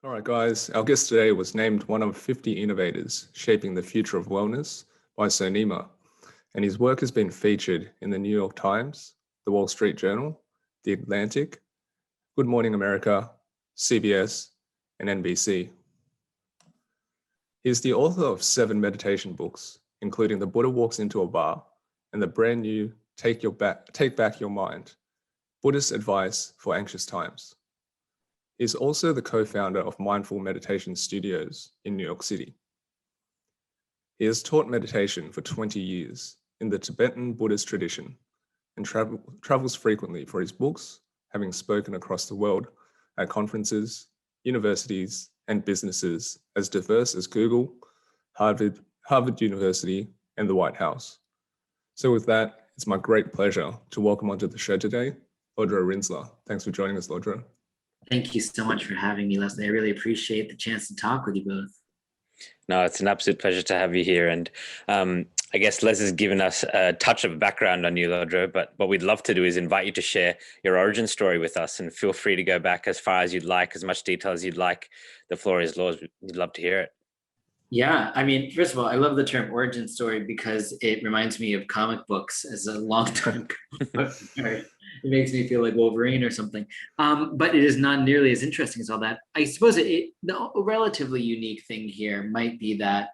All right, guys, our guest today was named one of 50 innovators shaping the future of wellness by SONIMA, and his work has been featured in the New York Times, the Wall Street Journal, the Atlantic, Good Morning America, CBS, and NBC. He is the author of 7 meditation books, including The Buddha Walks into a Bar and the brand new Take Back Your Mind, Buddhist Advice for Anxious Times. He is also the co-founder of Mindful Meditation Studios in New York City. He has taught meditation for 20 years in the Tibetan Buddhist tradition and travels frequently for his books, having spoken across the world at conferences, universities, and businesses as diverse as Google, Harvard University, and the White House. So with that, it's my great pleasure to welcome onto the show today, Lodro Rinzler. Thanks for joining us, Lodro. Thank you so much for having me, Leslie. I really appreciate the chance to talk with you both. No, it's an absolute pleasure to have you here. And I guess Les has given us a touch of a background on you, Lodro, but what we'd love to do is invite you to share your origin story with us, and feel free to go back as far as you'd like, as much detail as you'd like. The floor is yours. We'd love to hear it. Yeah, I mean, first of all, I love the term origin story because it reminds me of comic books as a long-term It makes me feel like Wolverine or something. But it is not nearly as interesting as all that. I suppose the relatively unique thing here might be that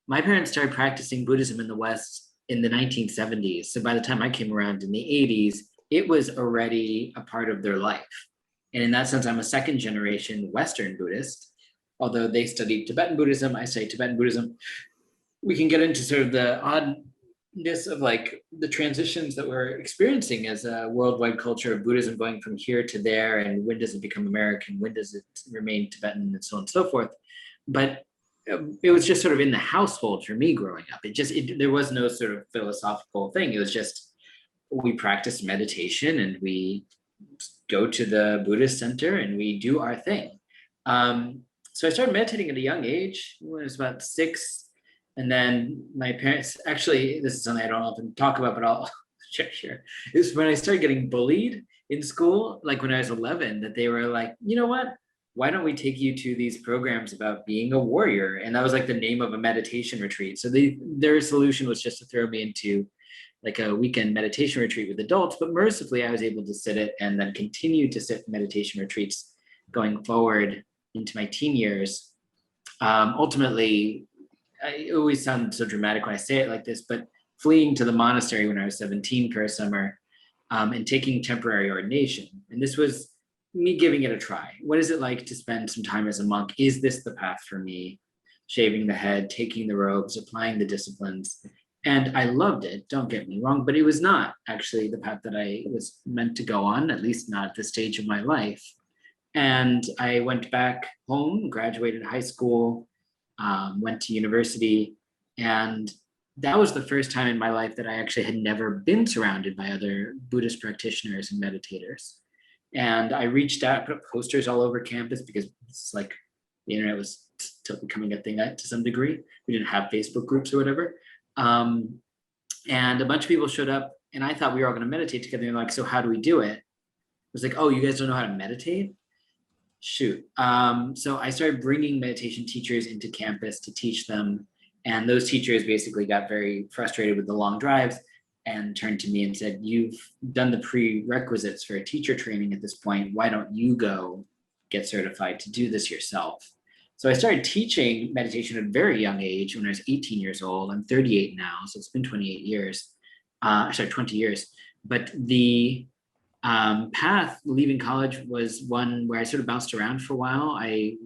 my parents started practicing Buddhism in the West in the 1970s. So by the time I came around in the 80s, it was already a part of their life. And in that sense, I'm a second generation Western Buddhist. Although they studied Tibetan Buddhism, I say Tibetan Buddhism. We can get into sort of the oddness of like the transitions that we're experiencing as a worldwide culture of Buddhism going from here to there, and when does it become American, when does it remain Tibetan, and so on and so forth. But it was just sort of in the household for me growing up. There was no sort of philosophical thing. It was just, we practice meditation and we go to the Buddhist center and we do our thing. So I started meditating at a young age when I was about 6. And then my parents, actually, this is something I don't often talk about, but I'll share. It was when I started getting bullied in school, like when I was 11, that they were like, you know what? Why don't we take you to these programs about being a warrior? And that was like the name of a meditation retreat. So their solution was just to throw me into like a weekend meditation retreat with adults. But mercifully, I was able to sit it and then continue to sit meditation retreats going forward into my teen years. Ultimately, I always sound so dramatic when I say it like this, but fleeing to the monastery when I was 17 for a summer and taking temporary ordination. And this was me giving it a try. What is it like to spend some time as a monk? Is this the path for me? Shaving the head, taking the robes, applying the disciplines. And I loved it, don't get me wrong, but it was not actually the path that I was meant to go on, at least not at this stage of my life. And I went back home, graduated high school, went to university. And that was the first time in my life that I actually had never been surrounded by other Buddhist practitioners and meditators. And I reached out, put up posters all over campus because it's like the internet was still becoming a thing to some degree. We didn't have Facebook groups or whatever. And a bunch of people showed up and I thought we were all going to meditate together. And like, so how do we do it? I was like, oh, you guys don't know how to meditate? Shoot. So I started bringing meditation teachers into campus to teach them. And those teachers basically got very frustrated with the long drives and turned to me and said, you've done the prerequisites for a teacher training at this point. Why don't you go get certified to do this yourself? So I started teaching meditation at a very young age when I was 18 years old. I'm 38 now, so it's been 28 years. 20 years. But the path leaving college was one where I sort of bounced around for a while. I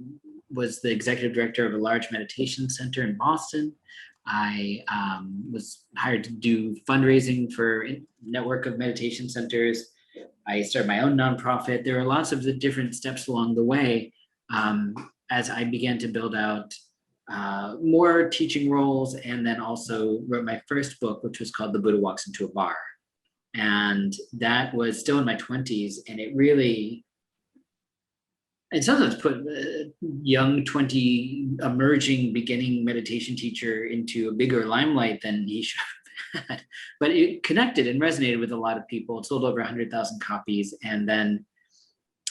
was the executive director of a large meditation center in Boston. I was hired to do fundraising for a network of meditation centers. I started my own nonprofit. There are lots of the different steps along the way as I began to build out more teaching roles, and then also wrote my first book, which was called The Buddha Walks into a Bar. And that was still in my 20s, and it really, and sometimes put a young 20 emerging beginning meditation teacher into a bigger limelight than he should have had. But it connected and resonated with a lot of people. It sold over 100,000 copies. And then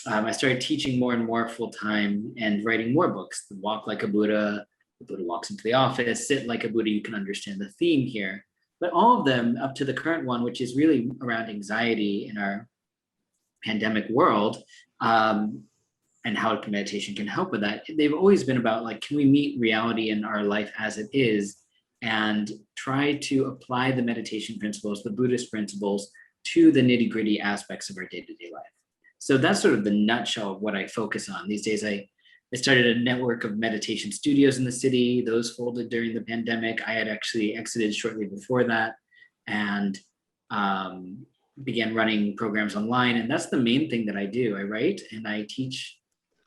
I started teaching more and more full time and writing more books. Walk Like a Buddha, The Buddha Walks into the Office, Sit Like a Buddha. You can understand the theme here. But all of them up to the current one, which is really around anxiety in our pandemic world, and how meditation can help with that. They've always been about like, can we meet reality in our life as it is and try to apply the meditation principles, the Buddhist principles, to the nitty-gritty aspects of our day-to-day life. So that's sort of the nutshell of what I focus on. These days, I started a network of meditation studios in the city. Those folded during the pandemic. I had actually exited shortly before that, and began running programs online. And that's the main thing that I do. I write and I teach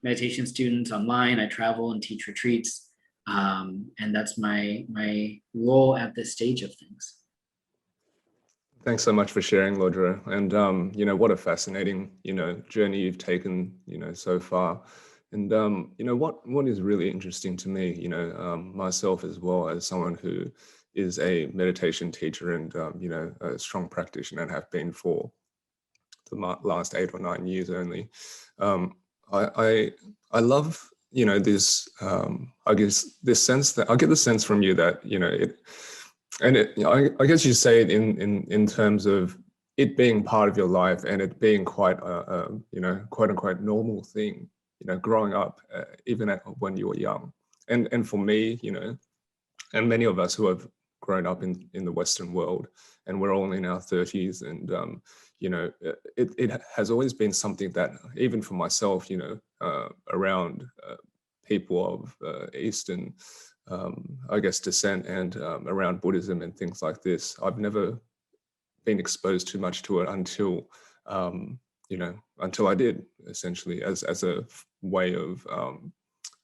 meditation students online. I travel and teach retreats. And that's my role at this stage of things. Thanks so much for sharing, Lodro. And, you know, what a fascinating, you know, journey you've taken, you know, so far. And, you know, what is really interesting to me, you know, myself as well as someone who is a meditation teacher and, you know, a strong practitioner and have been for the last 8 or 9 years only. I love, you know, this, I guess this sense that I get the sense from you that, you know, I guess you say it in terms of it being part of your life and it being quite a you know, quote unquote normal thing, you know, growing up even when you were young. And for me, you know, and many of us who have grown up in the Western world, and we're all in our 30s, and you know, it has always been something that even for myself, you know, around people of Eastern, I guess, descent and around Buddhism and things like this, I've never been exposed too much to it until, you know, until I did, essentially, as a way of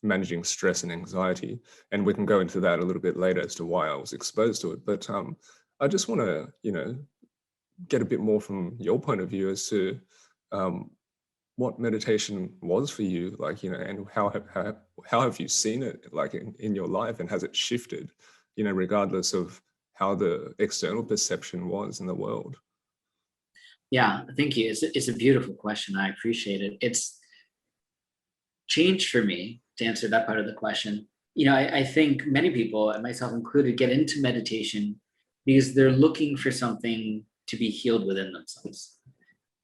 managing stress and anxiety. And we can go into that a little bit later as to why I was exposed to it. But I just want to, you know, get a bit more from your point of view as to what meditation was for you, like, you know, and how have you seen it, like, in your life, and has it shifted, you know, regardless of how the external perception was in the world? Yeah, thank you. It's a beautiful question. I appreciate it. It's changed for me, to answer that part of the question. You know, I think many people, and myself included, get into meditation because they're looking for something to be healed within themselves.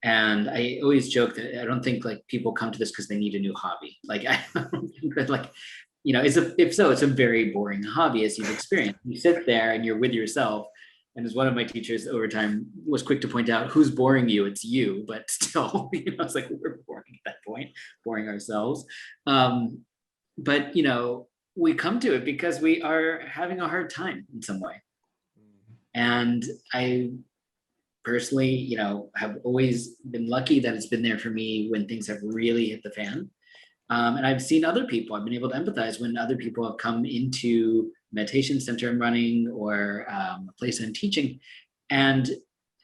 And I always joke that I don't think like people come to this because they need a new hobby. Like, I don't think that, like, you know, if so, it's a very boring hobby, as you've experienced. You sit there and you're with yourself. And as one of my teachers over time was quick to point out, who's boring you? It's you. But still, you know, it's like we're boring at that point, boring ourselves. But, you know, we come to it because we are having a hard time in some way. And I personally, you know, have always been lucky that it's been there for me when things have really hit the fan. And I've seen other people, I've been able to empathize when other people have come into meditation center I'm running or a place I'm teaching, and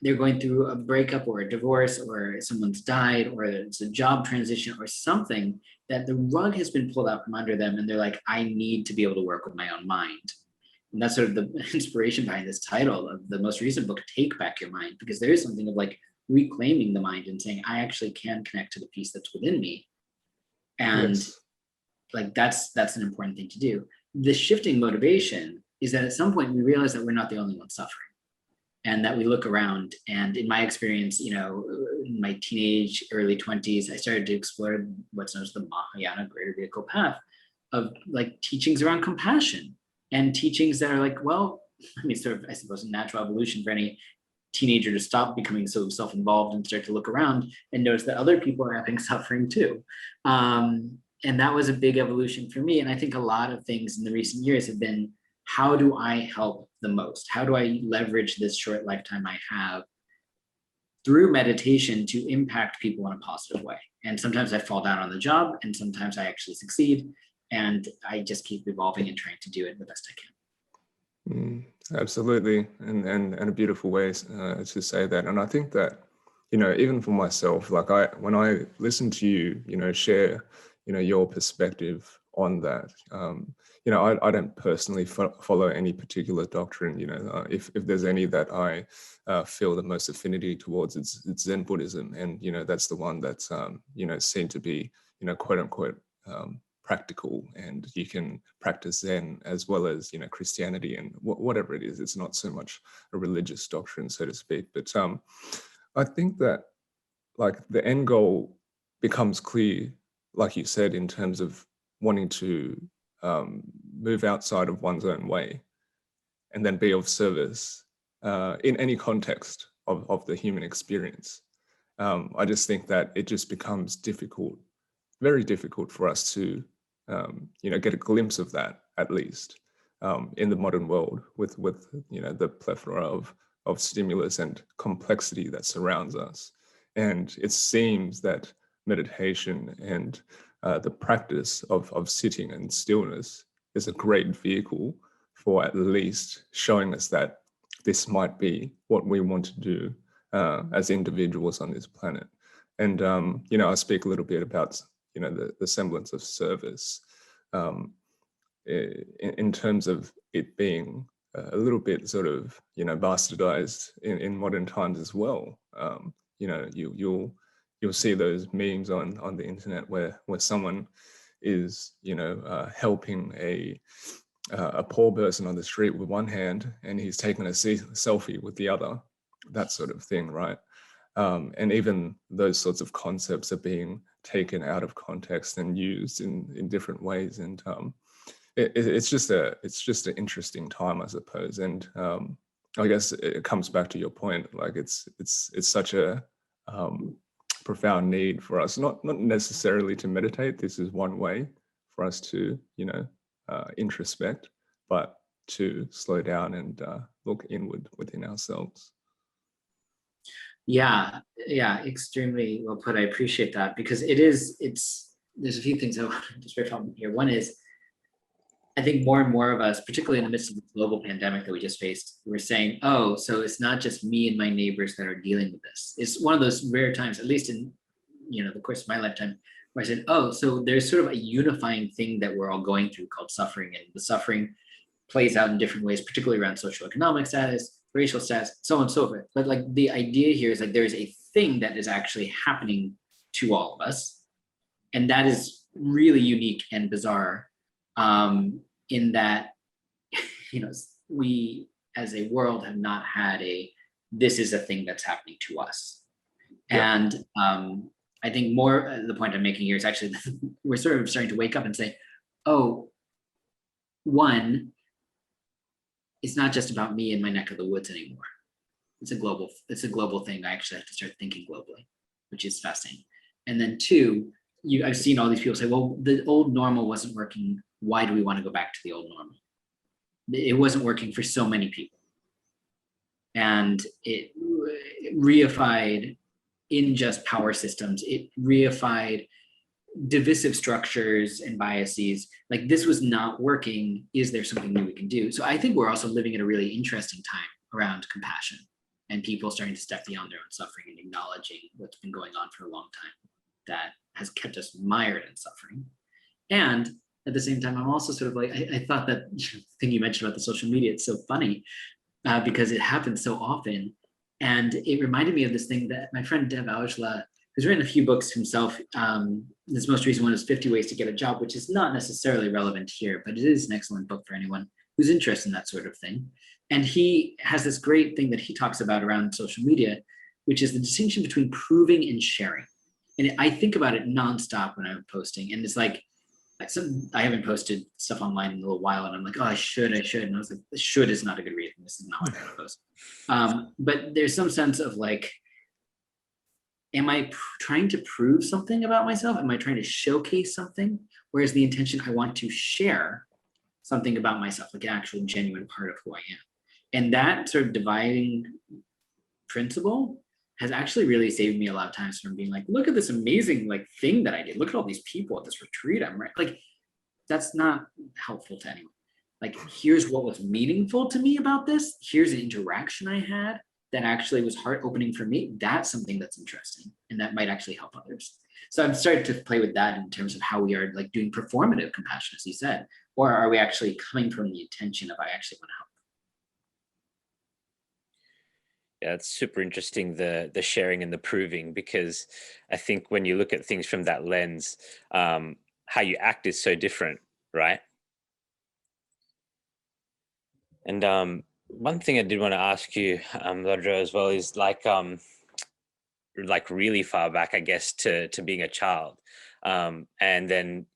they're going through a breakup or a divorce, or someone's died, or it's a job transition or something, that the rug has been pulled out from under them. And they're like, I need to be able to work with my own mind. And that's sort of the inspiration behind this title of the most recent book, Take Back Your Mind, because there is something of like reclaiming the mind and saying, I actually can connect to the peace that's within me. And yes, like that's an important thing to do. The shifting motivation is that at some point we realize that we're not the only ones suffering, and that we look around. And in my experience, you know, in my teenage, early 20s, I started to explore what's known as the Mahayana greater vehicle path of like teachings around compassion, and teachings that are like, well, I mean, sort of, I suppose, a natural evolution for any teenager to stop becoming so self-involved and start to look around and notice that other people are having suffering too. And that was a big evolution for me. And I think a lot of things in the recent years have been, how do I help the most? How do I leverage this short lifetime I have through meditation to impact people in a positive way? And sometimes I fall down on the job, and sometimes I actually succeed. And I just keep evolving and trying to do it the best I can. Absolutely, and a beautiful way to say that. And I think that, you know, even for myself, like when I listen to you, you know, share, you know, your perspective on that. I don't personally follow any particular doctrine. If there's any that I feel the most affinity towards, it's Zen Buddhism, and that's the one that's seen to be quote unquote practical, and you can practice Zen as well as Christianity and whatever it is. It's not so much a religious doctrine, so to speak. But I think that like the end goal becomes clear, like you said, in terms of wanting to move outside of one's own way and then be of service in any context of the human experience. I just think that it just becomes difficult, very difficult for us to get a glimpse of that, at least in the modern world with the plethora of stimulus and complexity that surrounds us. And it seems that meditation and the practice of sitting and stillness is a great vehicle for at least showing us that this might be what we want to do as individuals on this planet. And I speak a little bit about the semblance of service in terms of it being a little bit sort of bastardized in modern times as well. You'll see those memes on the internet where someone is helping a poor person on the street with one hand, and he's taking a selfie with the other, that sort of thing, right? And even those sorts of concepts are being taken out of context and used in different ways. And it's just an interesting time, I suppose. And I guess it comes back to your point, like it's such a profound need for us, not necessarily to meditate. This is one way for us to introspect, but to slow down and look inward within ourselves. Yeah, extremely well put. I appreciate that, because there's a few things I want to just riff on here. One is, I think more and more of us, particularly in the midst of the global pandemic that we just faced, we're saying, oh, so it's not just me and my neighbors that are dealing with this. It's one of those rare times, at least in the course of my lifetime, where I said, oh, so there's sort of a unifying thing that we're all going through called suffering, and the suffering plays out in different ways, particularly around socioeconomic status, racial status, so on and so forth. But like the idea here is like there is a thing that is actually happening to all of us, and that is really unique and bizarre, in that we as a world have not had this is a thing that's happening to us. Yeah. And I think more the point I'm making here is actually we're sort of starting to wake up and say, oh, one, it's not just about me and my neck of the woods anymore. It's a global thing. I actually have to start thinking globally, which is fascinating. And then two, I've seen all these people say, well, the old normal wasn't working. Why do we want to go back to the old normal? It wasn't working for so many people. And it reified unjust power systems. It reified divisive structures and biases. Like, this was not working. Is there something new we can do? So I think we're also living in a really interesting time around compassion and people starting to step beyond their own suffering and acknowledging what's been going on for a long time that has kept us mired in suffering. And at the same time, I'm also sort of like, I thought that thing you mentioned about the social media, it's so funny because it happens so often. And it reminded me of this thing that my friend Dev Aujla, who's written a few books himself, this most recent one is 50 Ways to Get a Job, which is not necessarily relevant here, but it is an excellent book for anyone who's interested in that sort of thing. And he has this great thing that he talks about around social media, which is the distinction between proving and sharing. And I think about it nonstop when I'm posting. And it's like, I haven't posted stuff online in a little while, and I'm like, oh, I should. And I was like, should is not a good reason. This is not what I'm going to post. But there's some sense of like, am I trying to prove something about myself? Am I trying to showcase something? Whereas the intention, I want to share something about myself, like an actual genuine part of who I am. And that sort of dividing principle has actually really saved me a lot of times from being like, look at this amazing like thing that I did. Look at all these people at this retreat. I'm right. Like, that's not helpful to anyone. Like, here's what was meaningful to me about this. Here's an interaction I had that actually was heart opening for me. That's something that's interesting and that might actually help others. So I'm starting to play with that in terms of how we are like doing performative compassion, as you said, or are we actually coming from the intention of I actually want to help? Yeah, it's super interesting, the sharing and the proving, because I think when you look at things from that lens, how you act is so different, right? And one thing I did want to ask you, Lodro, as well, is like really far back, I guess, to being a child, and then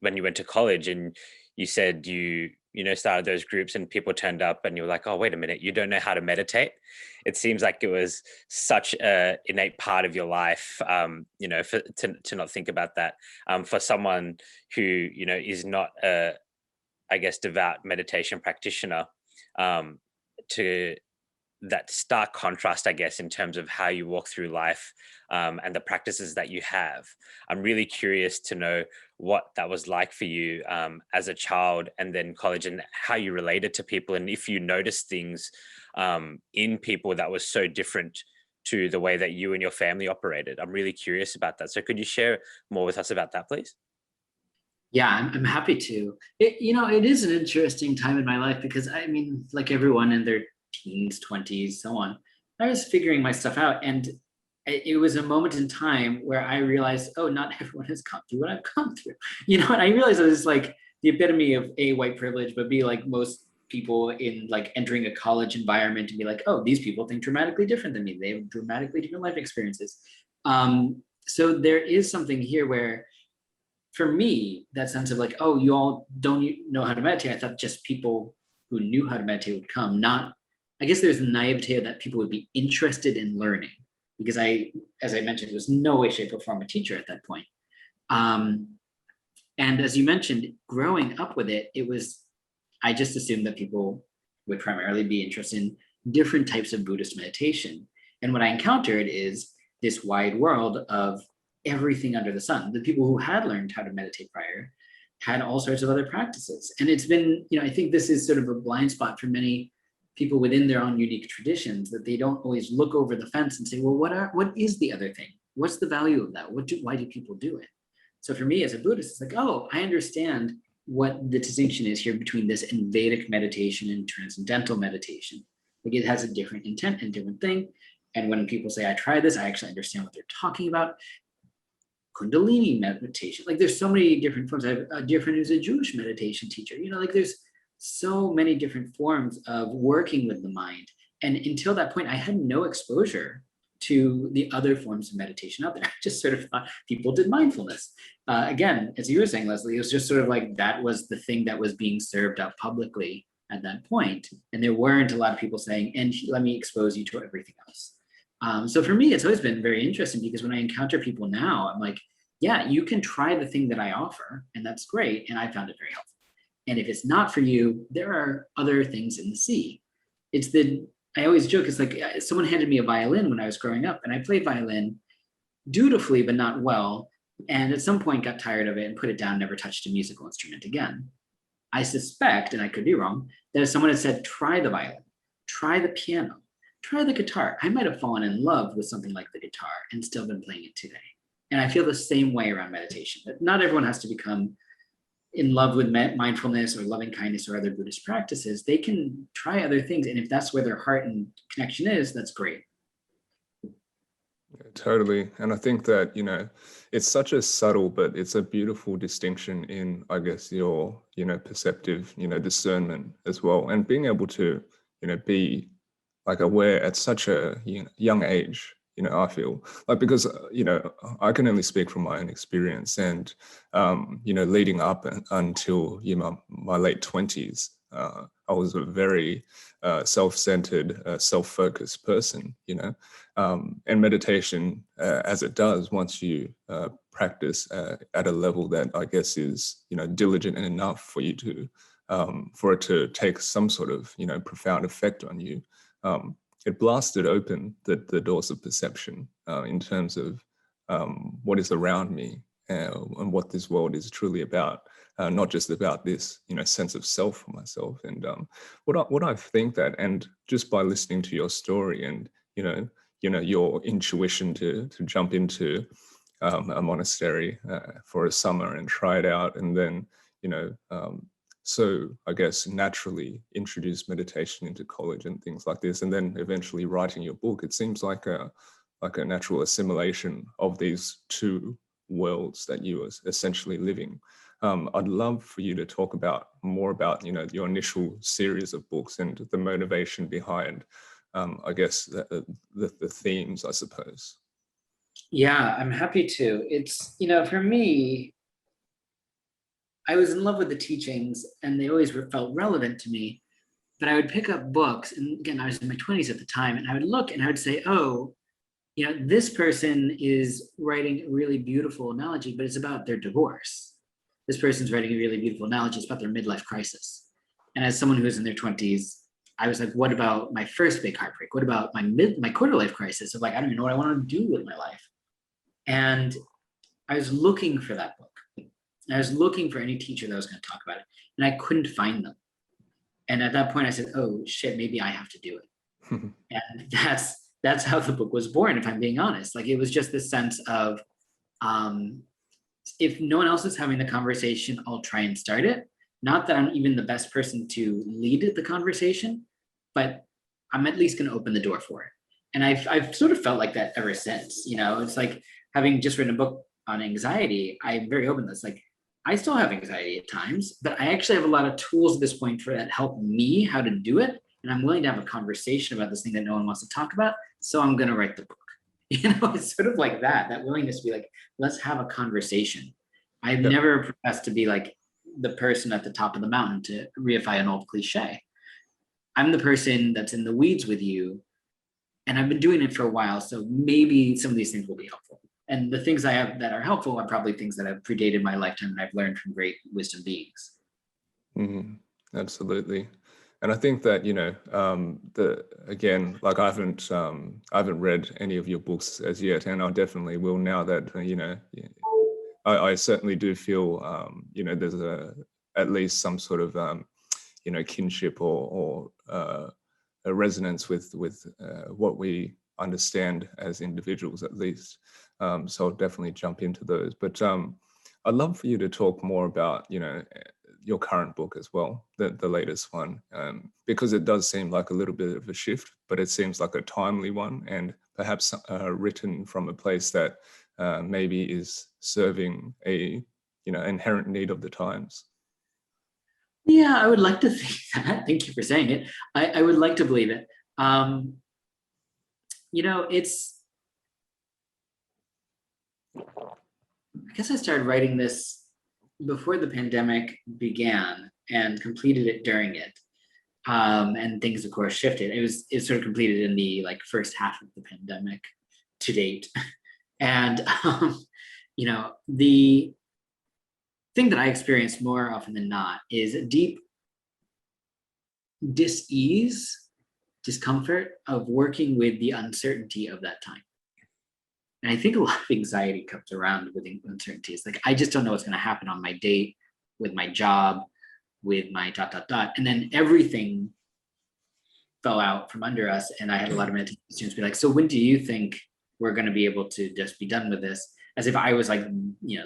when you went to college and you said you started those groups and people turned up and you were like, oh, wait a minute, you don't know how to meditate. It seems like it was such a innate part of your life, to not think about that, for someone who is not a, I guess, devout meditation practitioner, to that stark contrast, I guess, in terms of how you walk through life, and the practices that you have. I'm really curious to know what that was like for you, as a child and then college, and how you related to people, and if you noticed things in people that was so different to the way that you and your family operated. I'm really curious about that. So could you share more with us about that, please? Yeah, I'm happy to. It is an interesting time in my life because I mean, like everyone in their teens, 20s, so on, I was figuring my stuff out. And it was a moment in time where I realized, oh, not everyone has come through what I've come through. And I realized it was like the epitome of A, white privilege, but B, like most people in like entering a college environment and be like, oh, these people think dramatically different than me. They have dramatically different life experiences. So there is something here where, for me, that sense of like, oh, you all don't know how to meditate. I thought just people who knew how to meditate would come. Not, I guess there's the naivete that people would be interested in learning, because as I mentioned, was no way, shape, or form a teacher at that point. And as you mentioned, growing up with it, I just assumed that people would primarily be interested in different types of Buddhist meditation. And what I encountered is this wide world of everything under the sun. The people who had learned how to meditate prior had all sorts of other practices. And it's been, I think this is sort of a blind spot for many people within their own unique traditions, that they don't always look over the fence and say, well, what is the other thing? What's the value of that? Why do people do it? So for me as a Buddhist, it's like, oh, I understand what the distinction is here between this and Vedic meditation and transcendental meditation. Like it has a different intent and different thing. And when people say, I try this, I actually understand what they're talking about. Kundalini meditation, like there's so many different forms. I have a dear friend who's a Jewish meditation teacher. Like there's so many different forms of working with the mind. And until that point, I had no exposure to the other forms of meditation out there. I just sort of thought people did mindfulness. Again, as you were saying, Leslie, it was just sort of like that was the thing that was being served up publicly at that point. And there weren't a lot of people saying, and let me expose you to everything else. So for me, it's always been very interesting, because when I encounter people now, I'm like, yeah, you can try the thing that I offer, and that's great. And I found it very helpful. And if it's not for you, there are other things in the sea. I always joke, it's like someone handed me a violin when I was growing up, and I played violin dutifully, but not well. And at some point got tired of it and put it down, never touched a musical instrument again. I suspect, and I could be wrong, that if someone had said, try the violin, try the piano, try the guitar, I might have fallen in love with something like the guitar and still been playing it today. And I feel the same way around meditation, that not everyone has to become in love with mindfulness or loving kindness or other Buddhist practices. They can try other things. And if that's where their heart and connection is, that's great. Yeah, totally. And I think that, it's such a subtle, but it's a beautiful distinction in, I guess, your, perceptive, discernment as well. And being able to, be like aware at such a young age, I feel like, because, I can only speak from my own experience, and, leading up until, my late 20s, I was a very self-centered, self-focused person, and meditation, as it does, once you practice at a level that I guess is, diligent enough for you to, for it to take some sort of, profound effect on you. It blasted open the doors of perception in terms of what is around me, and what this world is truly about, not just about this, sense of self for myself. And what I think that, and just by listening to your story and, your intuition to jump into a monastery for a summer and try it out, and then so I guess naturally introduce meditation into college and things like this, and then eventually writing your book. It seems like a natural assimilation of these two worlds that you are essentially living. I'd love for you to talk more about your initial series of books and the motivation behind, I guess, the themes, I suppose. Yeah, I'm happy to. It's, for me, I was in love with the teachings and they always felt relevant to me. But I would pick up books, and again, I was in my 20s at the time, and I would look and I would say, oh, this person is writing a really beautiful analogy, but it's about their divorce. This person's writing a really beautiful analogy, it's about their midlife crisis. And as someone who's in their 20s, I was like, what about my first big heartbreak? What about my quarter life crisis of like, I don't even know what I want to do with my life. And I was looking for that book. I was looking for any teacher that was going to talk about it, and I couldn't find them. And at that point I said, oh shit, maybe I have to do it. And that's how the book was born, if I'm being honest. Like, it was just this sense of, if no one else is having the conversation, I'll try and start it. Not that I'm even the best person to lead the conversation, but I'm at least going to open the door for it. And I've sort of felt like that ever since. It's like, having just written a book on anxiety, I'm very open to this. Like, I still have anxiety at times, but I actually have a lot of tools at this point that help me how to do it. And I'm willing to have a conversation about this thing that no one wants to talk about. So I'm going to write the book. It's sort of like that willingness to be like, let's have a conversation. I've never professed to be like the person at the top of the mountain, to reify an old cliche. I'm the person that's in the weeds with you. And I've been doing it for a while. So maybe some of these things will be helpful. And the things I have that are helpful are probably things that have predated my lifetime and I've learned from great wisdom beings. Mm-hmm. Absolutely. And I think that, again, like I haven't read any of your books as yet, and I definitely will now that, I certainly do feel, there's at least some sort of, kinship or a resonance with what we understand as individuals, at least. So I'll definitely jump into those. But I'd love for you to talk more about, your current book as well, the latest one, because it does seem like a little bit of a shift, but it seems like a timely one, and perhaps written from a place that maybe is serving a inherent need of the times. Yeah, I would like to think that. Thank you for saying it. I would like to believe it. I guess I started writing this before the pandemic began and completed it during it. And things, of course, shifted. It sort of completed in the first half of the pandemic to date. And, the thing that I experience more often than not is a deep discomfort of working with the uncertainty of that time. And I think a lot of anxiety comes around with uncertainties. Like, I just don't know what's going to happen on my date, with my job, with my ... And then everything fell out from under us. And I had a lot of meditation students be like, so when do you think we're going to be able to just be done with this? As if I was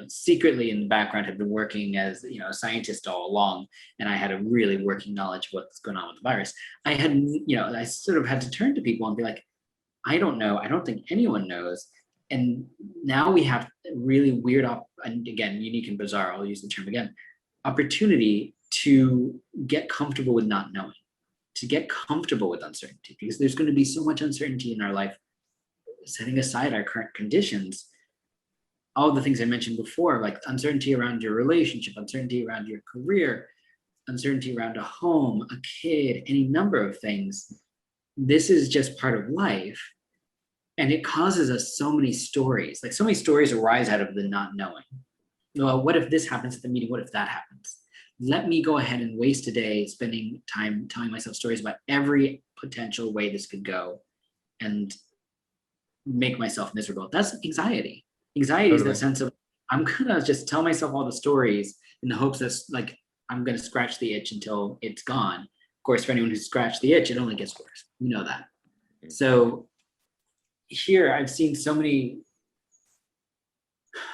secretly in the background had been working as, a scientist all along. And I had a really working knowledge of what's going on with the virus. I had, I sort of had to turn to people and be like, I don't know. I don't think anyone knows. And now we have really weird, and again, unique and bizarre, I'll use the term again, opportunity to get comfortable with not knowing, to get comfortable with uncertainty, because there's going to be so much uncertainty in our life, setting aside our current conditions. All the things I mentioned before, like uncertainty around your relationship, uncertainty around your career, uncertainty around a home, a kid, any number of things. This is just part of life. And it causes us so many stories. So many stories arise out of the not knowing. Well, what if this happens at the meeting? What if that happens? Let me go ahead and waste a day spending time telling myself stories about every potential way this could go and make myself miserable. That's anxiety. Anxiety totally. Is that sense of, I'm gonna just tell myself all the stories in the hopes that I'm gonna scratch the itch until it's gone. Of course, for anyone who's scratched the itch, it only gets worse. You know that. So here I've seen so many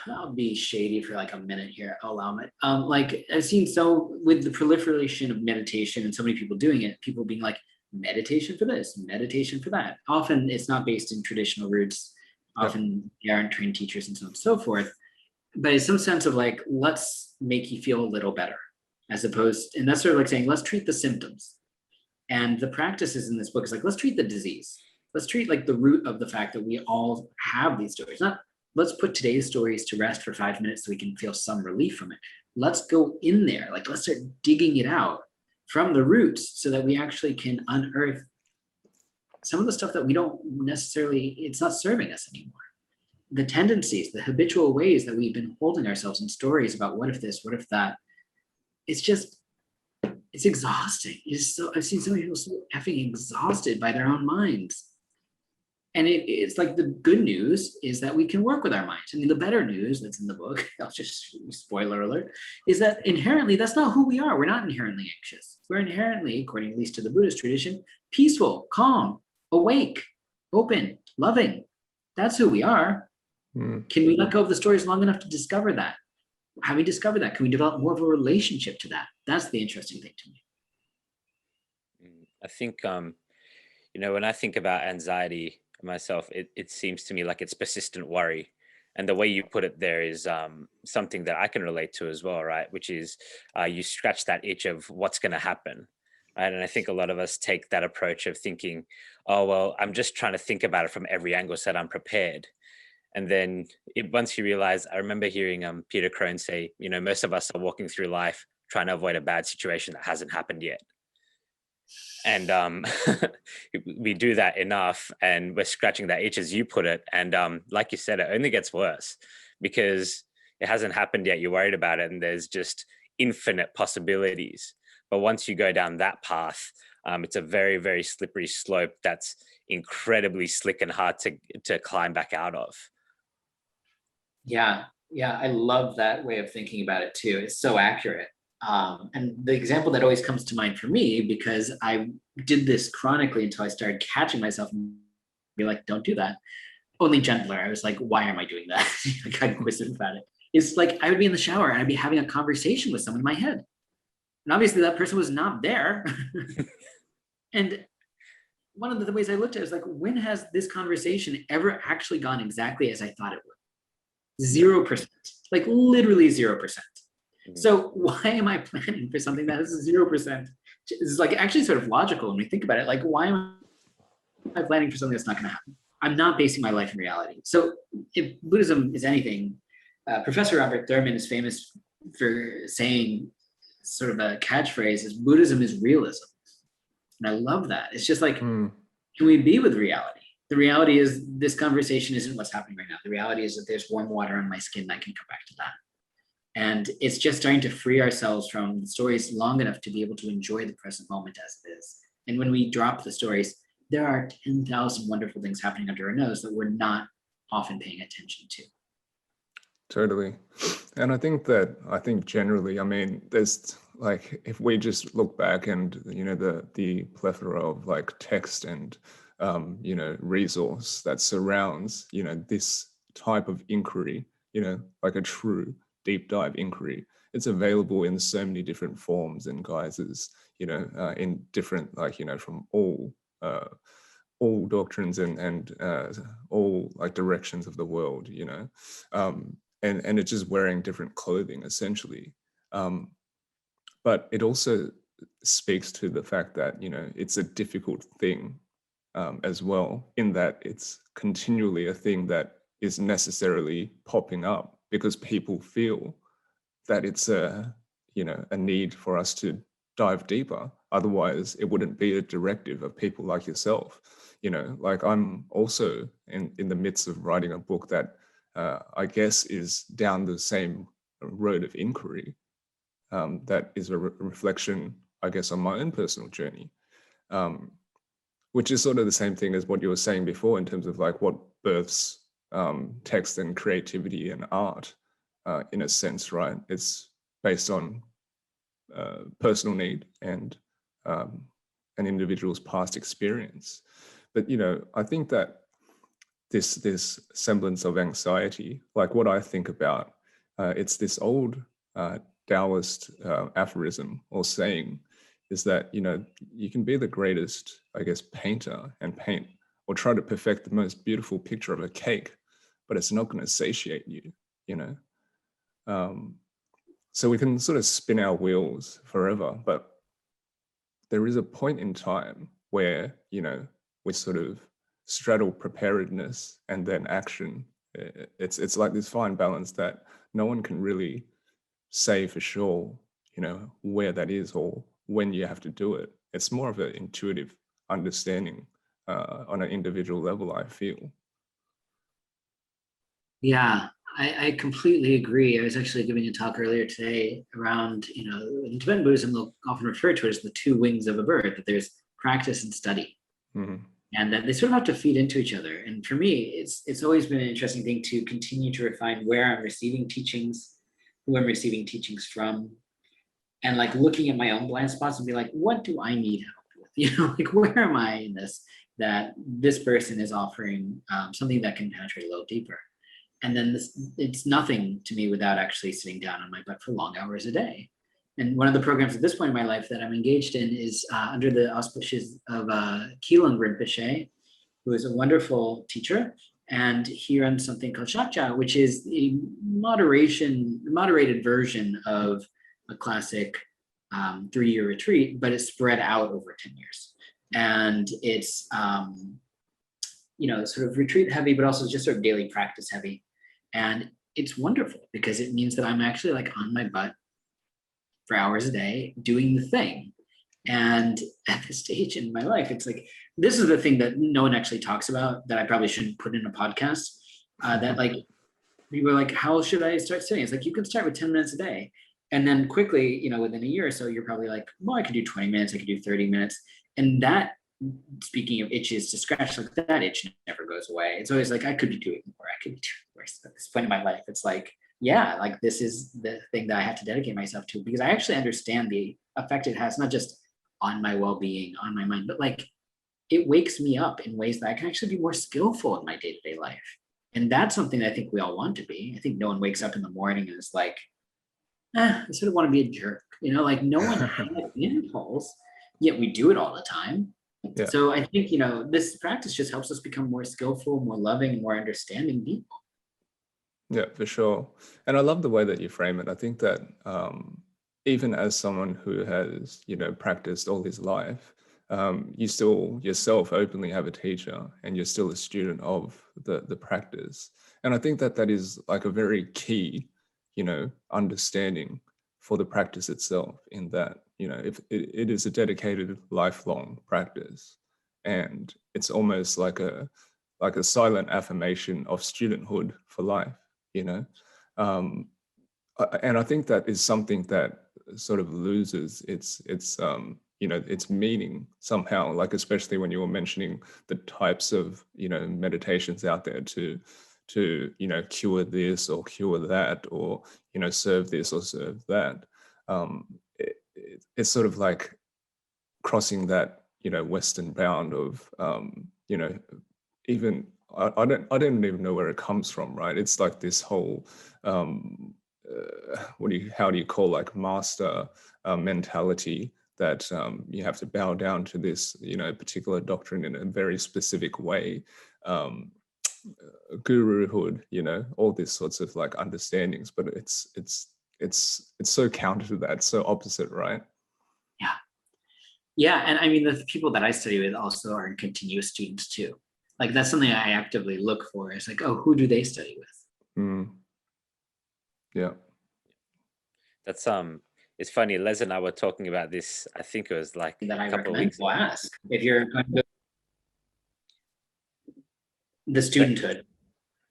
I'll be shady for like a minute here. I'll allow it. Like I've seen so with the proliferation of meditation and so many people doing it, people being like, meditation for this, meditation for that. Often it's not based in traditional roots. Often they aren't trained teachers and so on and so forth. But it's some sense of like, let's make you feel a little better, as opposed, and that's sort of like saying, let's treat the symptoms. And the practices in this book is like, let's treat the disease. Let's treat like the root of the fact that we all have these stories. Not let's put today's stories to rest for 5 minutes so we can feel some relief from it. Let's go in there, like let's start digging it out from the roots so that we actually can unearth some of the stuff that we don't necessarily, it's not serving us anymore. The tendencies, the habitual ways that we've been holding ourselves in stories about what if this, what if that, it's just, it's exhausting. It's so, I've seen so many people so effing exhausted by their own minds. And it's like the good news is that we can work with our minds. I mean, the better news that's in the book, I'll just spoiler alert, is that inherently that's not who we are. We're not inherently anxious. We're inherently, according at least to the Buddhist tradition, peaceful, calm, awake, open, loving. That's who we are. Can we let go of the stories long enough to discover that? Having discovered that, can we develop more of a relationship to that? That's the interesting thing to me. I think, when I think about anxiety myself, it seems to me like it's persistent worry. And the way you put it there is something that I can relate to as well, right? Which is you scratch that itch of what's going to happen. Right? And I think a lot of us take that approach of thinking, oh, well, I'm just trying to think about it from every angle so that I'm prepared. And then once you realize, I remember hearing Peter Crone say, most of us are walking through life trying to avoid a bad situation that hasn't happened yet. And we do that enough and we're scratching that itch, as you put it. And like you said, it only gets worse because it hasn't happened yet. You're worried about it and there's just infinite possibilities. But once you go down that path, it's a very, very slippery slope that's incredibly slick and hard to climb back out of. Yeah, I love that way of thinking about it too. It's so accurate. And the example that always comes to mind for me, because I did this chronically until I started catching myself and be like, don't do that. Only gentler. I was like, why am I doing that? Like, I'm inquisitive about it. It's like I would be in the shower and I'd be having a conversation with someone in my head. And obviously that person was not there. And one of the ways I looked at it is like, when has this conversation ever actually gone exactly as I thought it would? 0%, like literally 0%. So why am I planning for something that is 0%? It's like actually sort of logical when we think about it. Like, why am I planning for something that's not going to happen? I'm not basing my life in reality. So if Buddhism is anything, Professor Robert Thurman is famous for saying sort of a catchphrase is Buddhism is realism. And I love that. It's just like, can we be with reality? The reality is this conversation isn't what's happening right now. The reality is that there's warm water on my skin and I can come back to that. And it's just starting to free ourselves from the stories long enough to be able to enjoy the present moment as it is. And when we drop the stories, there are 10,000 wonderful things happening under our nose that we're not often paying attention to. Totally. And I think generally, I mean, there's like, if we just look back and, the plethora of like text and, resource that surrounds, this type of inquiry, like a true deep dive inquiry, it's available in so many different forms and guises, in different, like, from all doctrines and all like directions of the world, and it's just wearing different clothing essentially. But it also speaks to the fact that, it's a difficult thing as well, in that it's continually a thing that is necessarily popping up because people feel that it's a need for us to dive deeper. Otherwise, it wouldn't be a directive of people like yourself. Like I'm also in the midst of writing a book that I guess is down the same road of inquiry. That is a reflection, I guess, on my own personal journey, which is sort of the same thing as what you were saying before in terms of like what births text and creativity and art, in a sense, right? It's based on personal need and an individual's past experience. But, I think that this semblance of anxiety. Like what I think about, it's this old Taoist aphorism or saying, is that, you know, you can be the greatest, I guess, painter and paint or try to perfect the most beautiful picture of a cake, but it's not going to satiate you, you know. So we can sort of spin our wheels forever, but there is a point in time where, you know, we sort of straddle preparedness and then action. It's like this fine balance that no one can really say for sure, you know, where that is or when you have to do it. It's more of an intuitive understanding on an individual level, I feel. Yeah, I completely agree. I was actually giving a talk earlier today around, you know, in Tibetan Buddhism, they'll often refer to it as the two wings of a bird, that there's practice and study. Mm-hmm. And that they sort of have to feed into each other. And for me, it's always been an interesting thing to continue to refine where I'm receiving teachings, who I'm receiving teachings from, and like looking at my own blind spots and be like, what do I need help with? You know, like where am I in this, that this person is offering something that can penetrate a little deeper. And then it's nothing to me without actually sitting down on my butt for long hours a day. And one of the programs at this point in my life that I'm engaged in is under the auspices of Keelan Rinpoche, who is a wonderful teacher. And he runs something called Shakja, which is a moderated version of a classic 3-year retreat, but it's spread out over 10 years. And it's, you know, sort of retreat heavy, but also just sort of daily practice heavy. And it's wonderful because it means that I'm actually like on my butt for hours a day doing the thing. And at this stage in my life, it's like, this is the thing that no one actually talks about that I probably shouldn't put in a podcast, that like, people are like, how should I start studying? It's like, you can start with 10 minutes a day. And then quickly, you know, within a year or so, you're probably like, well, I could do 20 minutes, I could do 30 minutes. And that, speaking of itches to scratch, like that itch never goes away. It's always like, I could be doing more, I could be doing more. At this point in my life, it's like, yeah, like this is the thing that I have to dedicate myself to, because I actually understand the effect it has, not just on my well-being, on my mind, but like it wakes me up in ways that I can actually be more skillful in my day-to-day life. And that's something that I think we all want to be. I think no one wakes up in the morning and is like, I sort of want to be a jerk, you know, like no one has the impulse, yet we do it all the time. Yeah. So I think, you know, this practice just helps us become more skillful, more loving, more understanding people. Yeah, for sure. And I love the way that you frame it. I think that even as someone who has, you know, practiced all his life, you still yourself openly have a teacher and you're still a student of the practice. And I think that that is like a very key, you know, understanding for the practice itself, in that, you know, if it is a dedicated lifelong practice, and it's almost like a silent affirmation of studenthood for life, you know. And I think that is something that sort of loses its you know, its meaning somehow, like especially when you were mentioning the types of, you know, meditations out there to you know, cure this or cure that, or, you know, serve this or serve that. It's sort of like crossing that, you know, Western bound of you know, even I don't even know where it comes from, right? It's like this whole how do you call, like, master mentality, that you have to bow down to this, you know, particular doctrine in a very specific way, guruhood, you know, all these sorts of like understandings, but it's so counter to that, so opposite, right? Yeah, and I mean, the people that I study with also are continuous students too. Like that's something I actively look for. It's like, oh, who do they study with? Yeah. That's it's funny. Les and I were talking about this. I think it was like That I a couple of recommend weeks people ago. ask if you're going to the studenthood.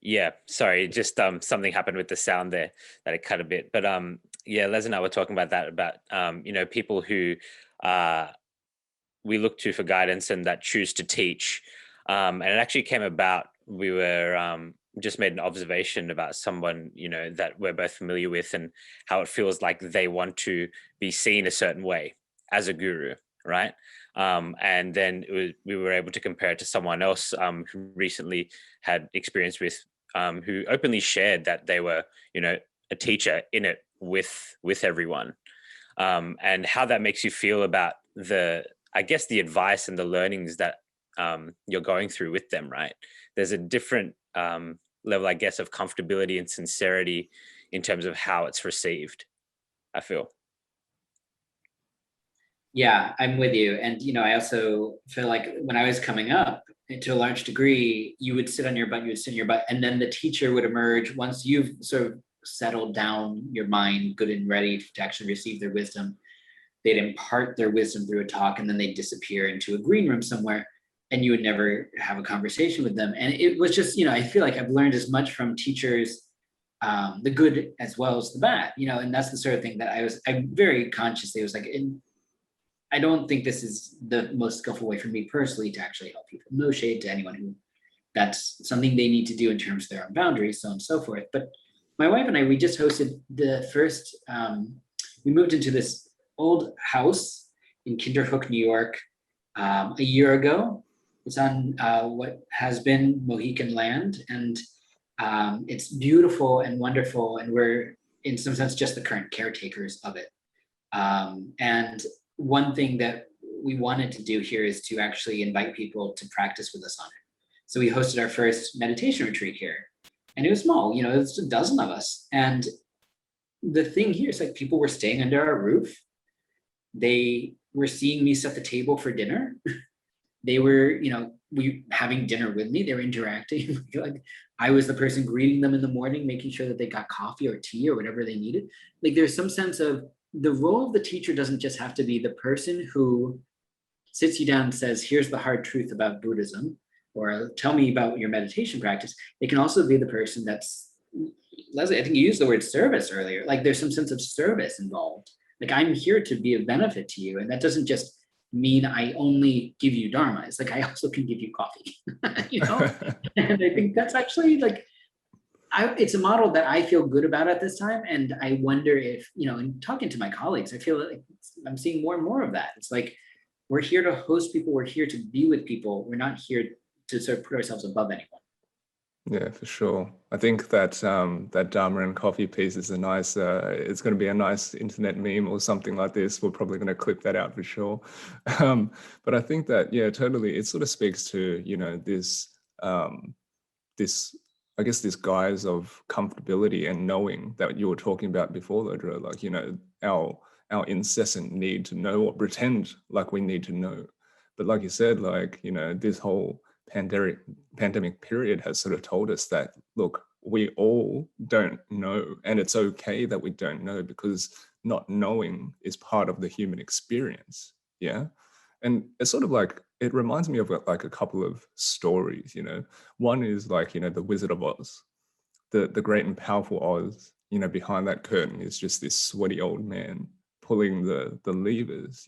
Yeah, sorry, just something happened with the sound there that it cut a bit. But yeah, Les and I were talking about that, about you know, people who we look to for guidance and that choose to teach. And it actually came about, we were just made an observation about someone, you know, that we're both familiar with, and how it feels like they want to be seen a certain way as a guru. right? And then we were able to compare it to someone else who recently had experience with, who openly shared that they were, a teacher in it with everyone, and how that makes you feel about I guess the advice and the learnings that you're going through with them, right? There's a different level, I guess, of comfortability and sincerity in terms of how it's received, I feel. Yeah, I'm with you. And, I also feel like when I was coming up, to a large degree, you would sit on your butt, and then the teacher would emerge once you've sort of settled down your mind, good and ready to actually receive their wisdom. They'd impart their wisdom through a talk, and then they'd disappear into a green room somewhere, and you would never have a conversation with them. And it was just, I feel like I've learned as much from teachers, the good as well as the bad, and that's the sort of thing that I'm very consciously, it was like, I don't think this is the most skillful way for me personally to actually help people. No shade to anyone who that's something they need to do in terms of their own boundaries, so on and so forth. But my wife and I, we just hosted the first, we moved into this old house in Kinderhook, New York, a year ago. It's on what has been Mohican land, and it's beautiful and wonderful, and we're in some sense just the current caretakers of it. And one thing that we wanted to do here is to actually invite people to practice with us on it. So we hosted our first meditation retreat here, and it was small, it was a dozen of us. And the thing here is like people were staying under our roof. They were seeing me set the table for dinner. They were, having dinner with me. They were interacting. Like I was the person greeting them in the morning, making sure that they got coffee or tea or whatever they needed. Like there's some sense of the role of the teacher doesn't just have to be the person who sits you down and says, here's the hard truth about Buddhism, or tell me about your meditation practice. They can also be the person that's, Leslie, I think you used the word service earlier. Like there's some sense of service involved. Like I'm here to be of benefit to you. And that doesn't just mean I only give you dharma. It's like I also can give you coffee, And I think that's actually like, it's a model that I feel good about at this time. And I wonder if, in talking to my colleagues, I feel like I'm seeing more and more of that. It's like, we're here to host people. We're here to be with people. We're not here to sort of put ourselves above anyone. Yeah, for sure. I think that that Dharma and coffee piece is a nice, it's going to be a nice internet meme or something like this. We're probably going to clip that out for sure. But I think that, yeah, totally. It sort of speaks to, this, I guess, this guise of comfortability and knowing that you were talking about before, Lodro, like, our incessant need to know or pretend like we need to know. But like you said, like, this whole pandemic period has sort of told us that, look, we all don't know, and it's okay that we don't know, because not knowing is part of the human experience. Yeah. And it's sort of like, it reminds me of like a couple of stories, One is like, the Wizard of Oz, the great and powerful Oz, behind that curtain is just this sweaty old man pulling the levers,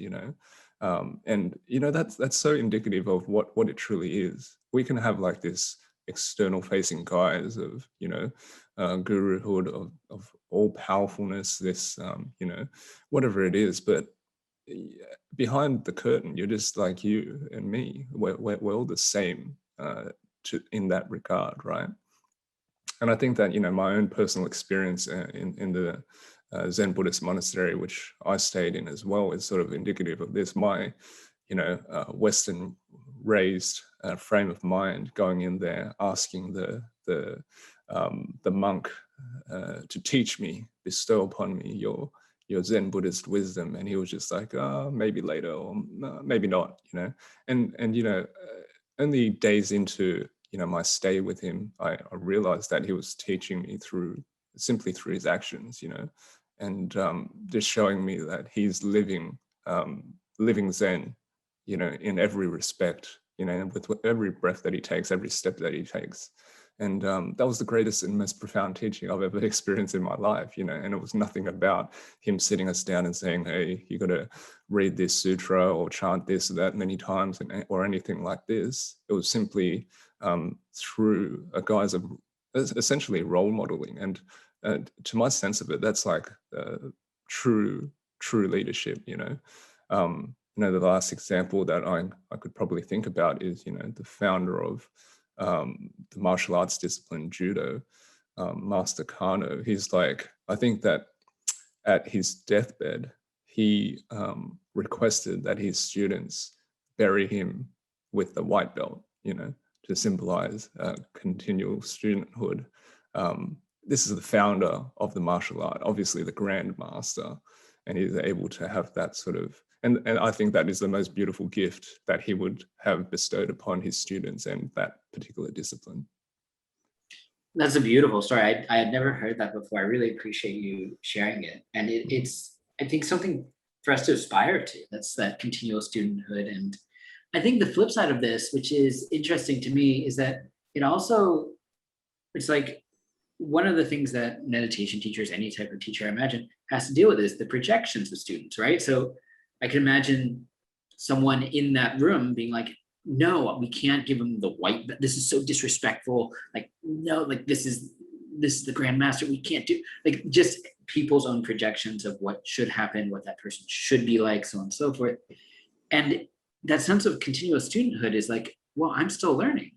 and that's so indicative of what it truly is. We can have like this external facing guise of guruhood, of all powerfulness, this whatever it is, but behind the curtain you're just like you and me. We're all the same in that regard, right? And I think that my own personal experience in the Zen Buddhist monastery, which I stayed in as well, is sort of indicative of this. My, Western raised frame of mind, going in there, asking the monk to teach me, bestow upon me your Zen Buddhist wisdom, and he was just like, maybe later, or maybe not, and only days into my stay with him, I realized that he was teaching me simply through his actions, and just showing me that he's living Zen, in every respect, and with every breath that he takes, every step that he takes. And that was the greatest and most profound teaching I've ever experienced in my life, and it was nothing about him sitting us down and saying, hey, you got to read this sutra or chant this or that many times, or anything like this. It was simply through a guise of essentially role modeling. And to my sense of it, that's like true leadership, the last example that I could probably think about is, the founder of the martial arts discipline, judo, Master Kano. He's like, I think that at his deathbed, he requested that his students bury him with the white belt, to symbolize continual studenthood. This is the founder of the martial art, obviously the Grand Master, and he's able to have that sort of, and I think that is the most beautiful gift that he would have bestowed upon his students and that particular discipline. That's a beautiful story. I had never heard that before. I really appreciate you sharing it. And it's, I think, something for us to aspire to. That's that continual studenthood. And I think the flip side of this, which is interesting to me, is that it's like one of the things that meditation teachers, any type of teacher, I imagine, has to deal with is the projections of students, right? So I can imagine someone in that room being like, no, we can't give them the white, this is so disrespectful. Like, no, like this is the Grand Master, we can't do, like, just people's own projections of what should happen, what that person should be like, so on and so forth. And that sense of continuous studenthood is like, well, I'm still learning.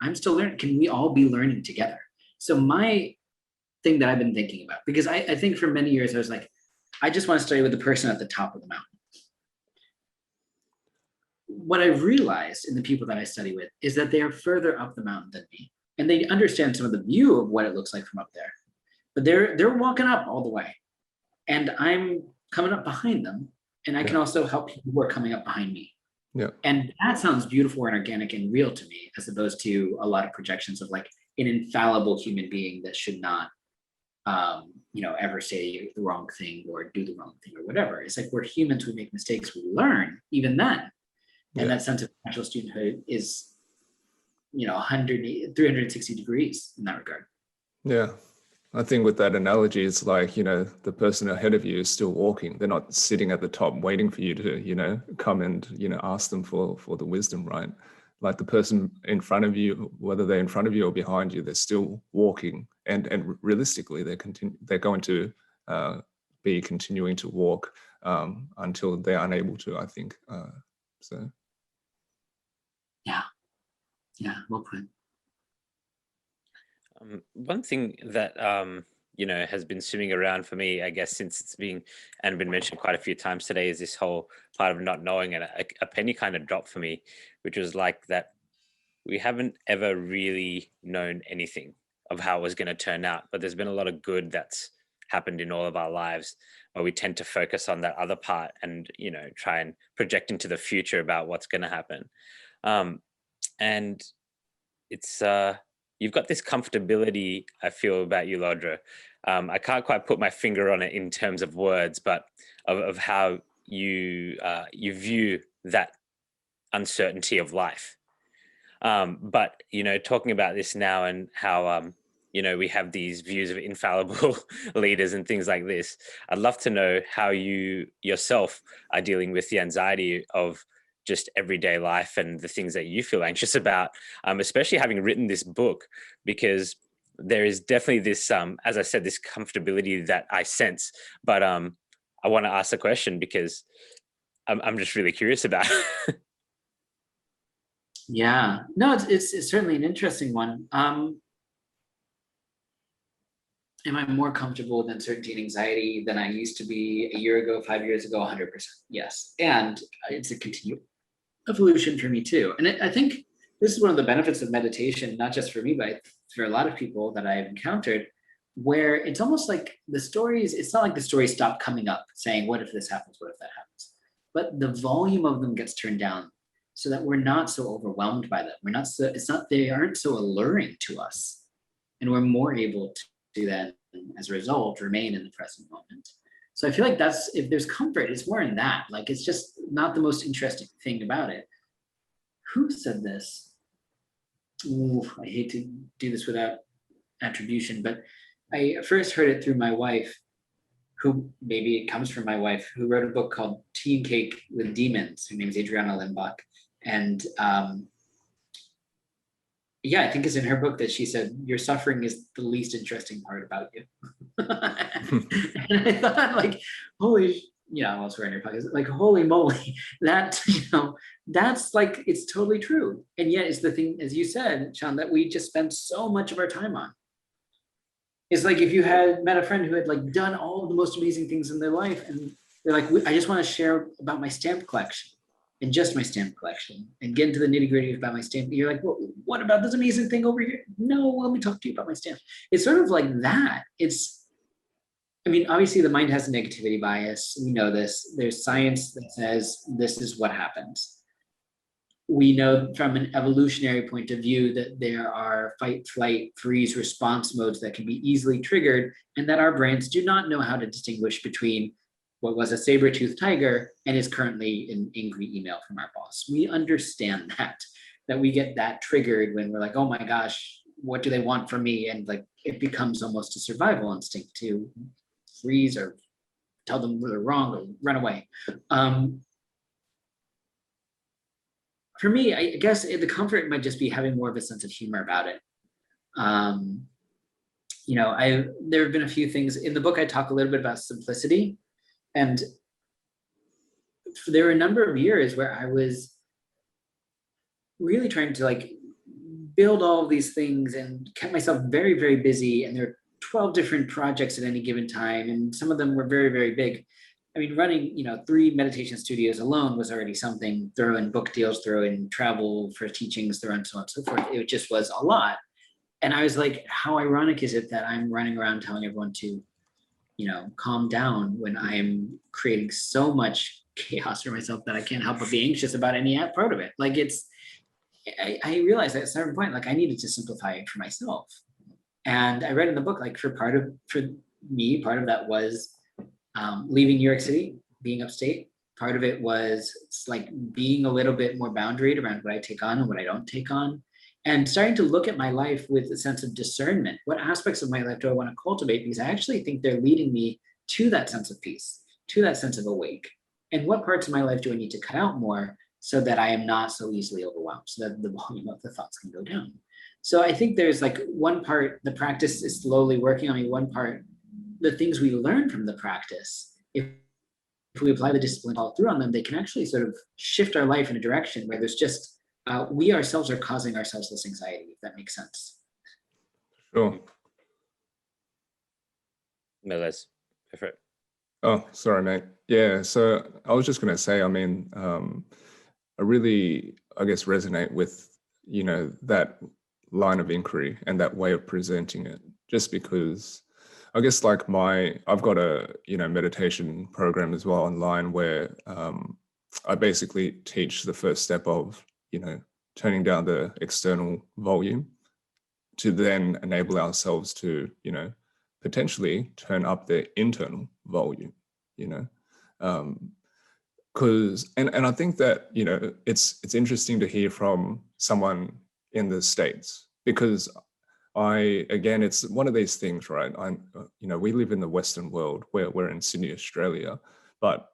Can we all be learning together? So my thing that I've been thinking about, because I think for many years I was like, I just want to study with the person at the top of the mountain. What I've realized in the people that I study with is that they are further up the mountain than me, and they understand some of the view of what it looks like from up there, but they're walking up all the way, and I'm coming up behind them, and I can also help people who are coming up behind me. Yeah. And that sounds beautiful and organic and real to me, as opposed to a lot of projections of like an infallible human being that should not ever say the wrong thing or do the wrong thing or whatever. It's like, we're humans, we make mistakes, we learn even then. And that sense of natural studenthood is, 360 degrees in that regard. Yeah. I think with that analogy, it's like, the person ahead of you is still walking. They're not sitting at the top waiting for you to, come and, ask them for the wisdom, right? Like the person in front of you, whether they're in front of you or behind you, they're still walking. And realistically, they're going to be continuing to walk until they're unable to, I think. So. Yeah, well put. One thing that has been swimming around for me, I guess, since it's been mentioned quite a few times today, is this whole part of not knowing, and a penny kind of dropped for me, which was like that we haven't ever really known anything of how it was going to turn out, but there's been a lot of good that's happened in all of our lives, where we tend to focus on that other part and try and project into the future about what's going to happen. And it's you've got this comfortability, I feel, about you, Lodro. I can't quite put my finger on it in terms of words, but of how you view that uncertainty of life. But talking about this now and how we have these views of infallible leaders and things like this, I'd love to know how you yourself are dealing with the anxiety of just everyday life and the things that you feel anxious about, especially having written this book, because there is definitely this, as I said, this comfortability that I sense. But I want to ask a question because I'm just really curious about it. Yeah, no, it's certainly an interesting one. Am I more comfortable with uncertainty and anxiety than I used to be a year ago, 5 years ago? 100%, yes. And it's a continued evolution for me too. And I think this is one of the benefits of meditation, not just for me, but for a lot of people that I've encountered, where it's almost like it's not like the stories stop coming up saying, what if this happens? What if that happens? But the volume of them gets turned down so that we're not so overwhelmed by them. They aren't so alluring to us. And we're more able to then, as a result, remain in the present moment. So I feel like if there's comfort, it's more in that. Like, it's just not the most interesting thing about it. Who said this? Ooh, I hate to do this without attribution, but I first heard it through my wife, who, maybe it comes from my wife, who wrote a book called Tea and Cake with Demons. Her name is Adriana Limbach. And I think it's in her book that she said, your suffering is the least interesting part about you. And I thought, like, holy, yeah, I'll swear in your podcast, like, holy moly, that, that's like, it's totally true. And yet it's the thing, as you said, Shaun, that we just spend so much of our time on. It's like if you had met a friend who had like done all of the most amazing things in their life, and they're like, I just want to share about my stamp collection and just my stamp collection and get into the nitty gritty about my stamp. You're like, well, what about this amazing thing over here? No, let me talk to you about my stamp. It's sort of like that. I mean, obviously the mind has a negativity bias. We know this. There's science that says this is what happens. We know from an evolutionary point of view that there are fight, flight, freeze response modes that can be easily triggered, and that our brains do not know how to distinguish between what was a saber-toothed tiger and is currently an angry email from our boss. We understand that we get that triggered when we're like, oh my gosh, what do they want from me? And like, it becomes almost a survival instinct to freeze or tell them they're wrong or run away. For me, I guess the comfort might just be having more of a sense of humor about it. There have been a few things in the book. I talk a little bit about simplicity, and there were a number of years where I was really trying to like build all of these things and kept myself very, very busy. And there are 12 different projects at any given time, and some of them were very, very big. I mean, running, 3 meditation studios alone was already something. Throw in book deals, throw in travel for teachings, throw in so on and so forth. It just was a lot. And I was like, how ironic is it that I'm running around telling everyone to, calm down when I am creating so much chaos for myself that I can't help but be anxious about any part of it. Like I realized at a certain point, like I needed to simplify it for myself. And I read in the book, like for me, part of that was leaving New York City, being upstate. Part of it was like being a little bit more boundaried around what I take on and what I don't take on, and starting to look at my life with a sense of discernment. What aspects of my life do I want to cultivate? Because I actually think they're leading me to that sense of peace, to that sense of awake. And what parts of my life do I need to cut out more so that I am not so easily overwhelmed, so that the volume of the thoughts can go down? So I think there's like one part, the practice is slowly working on me. One part, the things we learn from the practice, if we apply the discipline all through on them, they can actually sort of shift our life in a direction where there's just, we ourselves are causing ourselves this anxiety, if that makes sense. Sure. No, Les, go for it. Oh, sorry, mate. Yeah, so I was just going to say, I mean, I really, I guess, resonate with, that line of inquiry and that way of presenting it, just because I guess like I've got a, meditation program as well online where I basically teach the first step of, turning down the external volume to then enable ourselves to, potentially turn up the internal volume, because and I think that, it's interesting to hear from someone in the States, because it's one of these things, right? We live in the Western world where we're in Sydney, Australia, but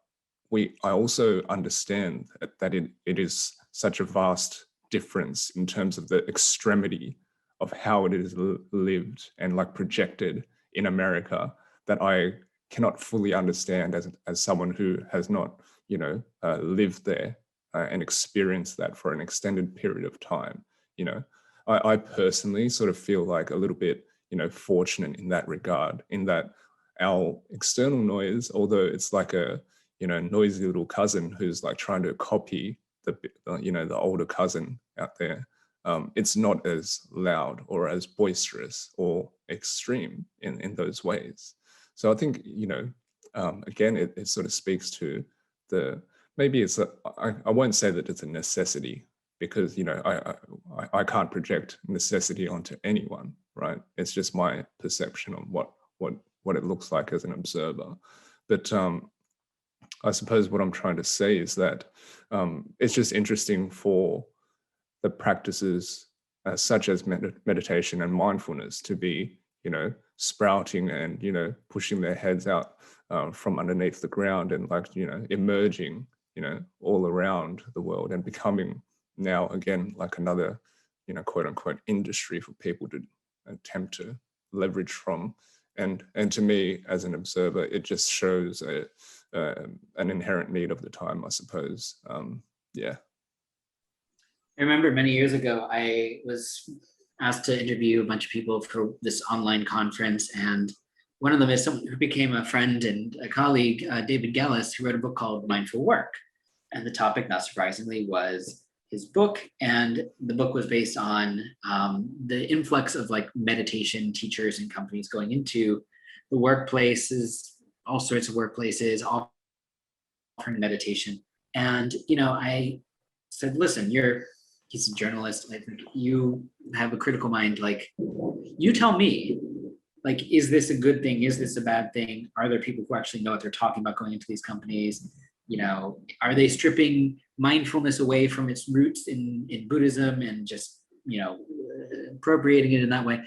I also understand that it is such a vast difference in terms of the extremity of how it is lived and like projected in America, that I cannot fully understand as someone who has not, lived there and experienced that for an extended period of time. I personally sort of feel like a little bit, fortunate in that regard, in that our external noise, although it's like a, noisy little cousin who's like trying to copy the older cousin out there, it's not as loud or as boisterous or extreme in those ways. So I think, again, it sort of speaks to maybe it's I won't say that it's a necessity, because I can't project necessity onto anyone, right? It's just my perception of what it looks like as an observer. But I suppose what I'm trying to say is that it's just interesting for the practices such as meditation and mindfulness to be, sprouting and, pushing their heads out from underneath the ground and like, emerging, all around the world and becoming now again like another, quote unquote industry for people to attempt to leverage from. And to me as an observer, it just shows an inherent need of the time, I suppose. Yeah. I remember many years ago, I was asked to interview a bunch of people for this online conference, and one of them is someone who became a friend and a colleague, David Gallis, who wrote a book called Mindful Work. And the topic, not surprisingly, was his book. And the book was based on the influx of like meditation teachers and companies going into the workplaces, all sorts of workplaces, offering meditation. And, you know, I said, listen, he's a journalist. I think you have a critical mind. Like, you tell me, like, is this a good thing? Is this a bad thing? Are there people who actually know what they're talking about going into these companies? You know, are they stripping mindfulness away from its roots in Buddhism and just, you know, appropriating it in that way?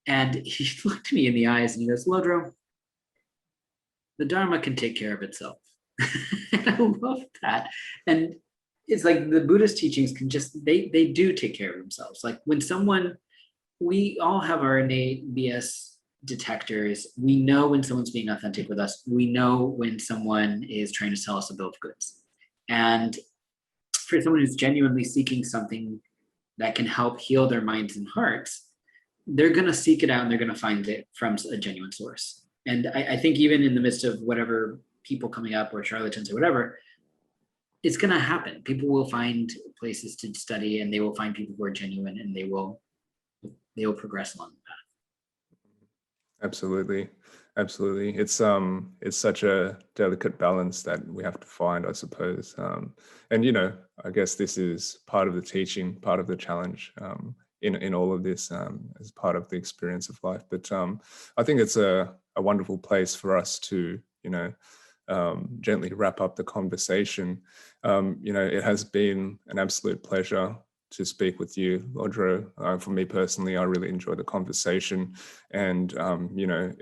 And he looked me in the eyes and he goes, Lodro, the Dharma can take care of itself. And I love that. And it's like the Buddhist teachings can just, they do take care of themselves. Like when we all have our innate BS detectors. We know when someone's being authentic with us. We know when someone is trying to sell us a bill of goods. And for someone who's genuinely seeking something that can help heal their minds and hearts, they're going to seek it out and they're going to find it from a genuine source. And I think even in the midst of whatever people coming up or charlatans or whatever, it's going to happen. People will find places to study and they will find people who are genuine and they will progress along the path. Absolutely. It's such a delicate balance that we have to find, I suppose. And you know, I guess this is part of the teaching, part of the challenge in all of this as part of the experience of life. But I think it's a wonderful place for us to, you know, gently wrap up the conversation. You know, it has been an absolute pleasure to speak with you, Lodro. For me personally, I really enjoyed the conversation, and you know,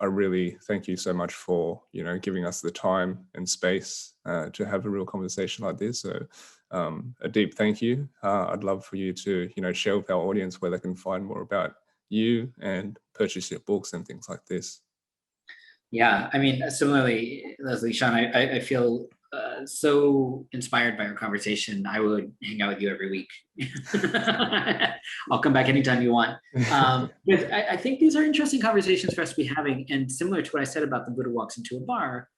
I really thank you so much for, you know, giving us the time and space to have a real conversation like this. So a deep thank you. I'd love for you to, you know, share with our audience where they can find more about you and purchase your books and things like this. Yeah, I mean, similarly, Leslie, Shaun, I feel so inspired by our conversation. I would hang out with you every week. I'll come back anytime you want. But I think these are interesting conversations for us to be having. And similar to what I said about the Buddha walks into a bar,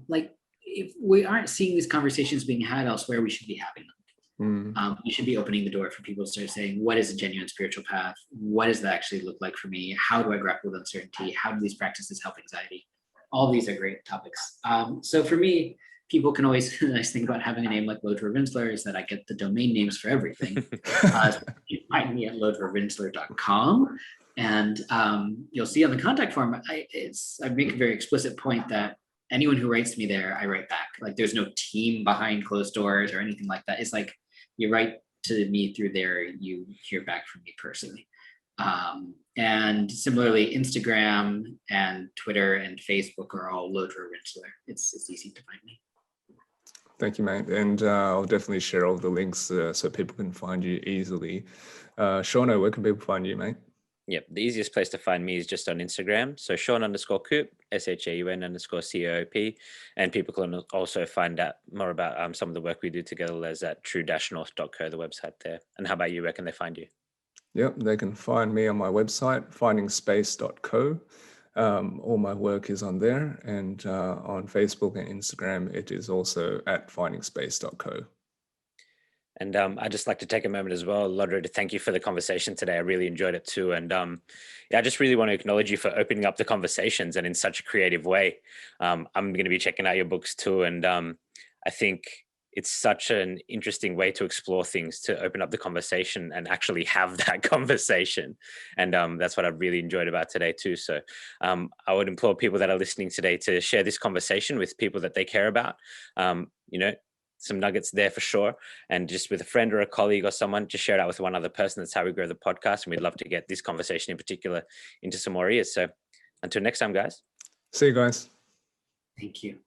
like if we aren't seeing these conversations being had elsewhere, we should be having them. We should be opening the door for people to start saying, what is a genuine spiritual path? What does that actually look like for me? How do I grapple with uncertainty? How do these practices help anxiety? All these are great topics. So for me, people can always, the nice thing about having a name like Lodro Rinzler is that I get the domain names for everything. You can find me at lodrorinsler.com. And you'll see on the contact form, I make a very explicit point that anyone who writes to me there, I write back. Like there's no team behind closed doors or anything like that. It's like you write to me through there, you hear back from me personally. And similarly, Instagram and Twitter and Facebook are all Lodro Rinzler. It's easy to find me. Thank you, mate. And I'll definitely share all the links so people can find you easily. Shaun, where can people find you, mate? Yep, the easiest place to find me is just on Instagram. So Shaun_Coop, SHAUN_COOP. And people can also find out more about some of the work we do together, Les, at true-north.co, the website there. And how about you? Where can they find you? Yep, they can find me on my website, findingspace.co. All my work is on there. And on Facebook and Instagram, it is also at findingspace.co. And I'd just like to take a moment as well, Lodro, to thank you for the conversation today. I really enjoyed it too. And yeah, I just really want to acknowledge you for opening up the conversations and in such a creative way. I'm going to be checking out your books too. And I think it's such an interesting way to explore things, to open up the conversation and actually have that conversation. And that's what I really enjoyed about today too. So I would implore people that are listening today to share this conversation with people that they care about. You know, some nuggets there for sure. And just with a friend or a colleague or someone, just share it out with one other person. That's how we grow the podcast. And we'd love to get this conversation in particular into some more ears. So until next time, guys. See you guys. Thank you.